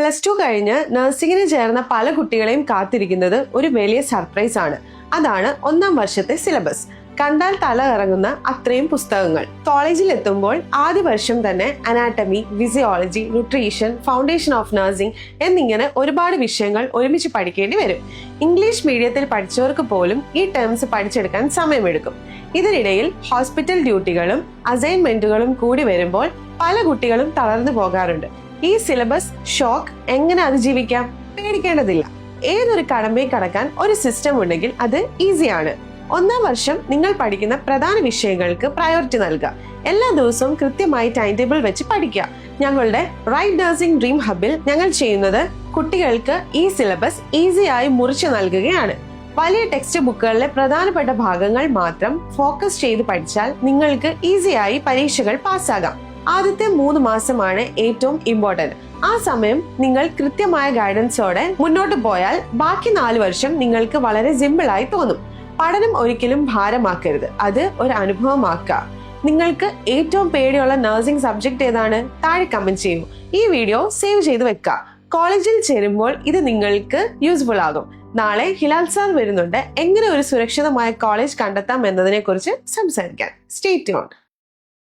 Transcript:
+2 കഴിഞ്ഞ് നഴ്സിംഗിന് ചേർന്ന പല കുട്ടികളെയും കാത്തിരിക്കുന്നത് ഒരു വലിയ സർപ്രൈസ് ആണ്. അതാണ് 1ാം വർഷത്തെ സിലബസ്. കണ്ടാൽ തല ഇറങ്ങുന്ന അത്രയും പുസ്തകങ്ങൾ. കോളേജിൽ എത്തുമ്പോൾ ആദ്യ വർഷം തന്നെ anatomy, physiology, nutrition, foundation of nursing എന്നിങ്ങനെ ഒരുപാട് വിഷയങ്ങൾ ഒരുമിച്ച് പഠിക്കേണ്ടി വരും. ഇംഗ്ലീഷ് മീഡിയത്തിൽ പഠിച്ചവർക്ക് പോലും ഈ ടേംസ് പഠിച്ചെടുക്കാൻ സമയമെടുക്കും. ഇതിനിടയിൽ ഹോസ്പിറ്റൽ ഡ്യൂട്ടികളും അസൈൻമെന്റുകളും കൂടി വരുമ്പോൾ പല കുട്ടികളും തളർന്നു പോകാറുണ്ട്. ഈ സിലബസ് ഷോക്ക് എങ്ങനെ അതിജീവിക്കാം? പേടിക്കേണ്ടതില്ല. ഏതൊരു കടമ്പയും കടക്കാൻ ഒരു സിസ്റ്റം ഉണ്ടെങ്കിൽ അത് ഈസിയാണ്. 1ാം വർഷം നിങ്ങൾ പഠിക്കുന്ന പ്രധാന വിഷയങ്ങൾക്ക് പ്രയോറിറ്റി നൽകുക. എല്ലാ ദിവസവും കൃത്യമായി ടൈം ടേബിൾ വെച്ച് പഠിക്കുക. ഞങ്ങളുടെ റൈറ്റ് നഴ്സിംഗ് ഡ്രീം ഹബിൽ ഞങ്ങൾ ചെയ്യുന്നത് കുട്ടികൾക്ക് ഈ സിലബസ് ഈസിയായി മുറിച്ചു നൽകുകയാണ്. വലിയ ടെക്സ്റ്റ് ബുക്കുകളിലെ പ്രധാനപ്പെട്ട ഭാഗങ്ങൾ മാത്രം ഫോക്കസ് ചെയ്ത് പഠിച്ചാൽ നിങ്ങൾക്ക് ഈസിയായി പരീക്ഷകൾ പാസ്സാകാം. ആദ്യത്തെ 3 മാസമാണ് ഏറ്റവും ഇമ്പോർട്ടന്റ്. ആ സമയം നിങ്ങൾ കൃത്യമായ ഗൈഡൻസോടെ മുന്നോട്ട് പോയാൽ ബാക്കി 4 വർഷം നിങ്ങൾക്ക് വളരെ സിമ്പിളായി തോന്നും. പഠനം ഒരിക്കലും ഭാരമാക്കരുത്, അത് ഒരു അനുഭവമാക്കുക. നിങ്ങൾക്ക് ഏറ്റവും പേടിയുള്ള നഴ്സിംഗ് സബ്ജക്ട് ഏതാണ്? താഴെ കമന്റ് ചെയ്യൂ. ഈ വീഡിയോ സേവ് ചെയ്ത് വെക്കുക. കോളേജിൽ ചേരുമ്പോൾ ഇത് നിങ്ങൾക്ക് യൂസ്ഫുൾ ആകും. നാളെ ഹിലാൽ സാർ വരുന്നുണ്ട് എങ്ങനെ ഒരു സുരക്ഷിതമായ കോളേജ് കണ്ടെത്താം എന്നതിനെ കുറിച്ച് സംസാരിക്കാൻ. Stay tuned.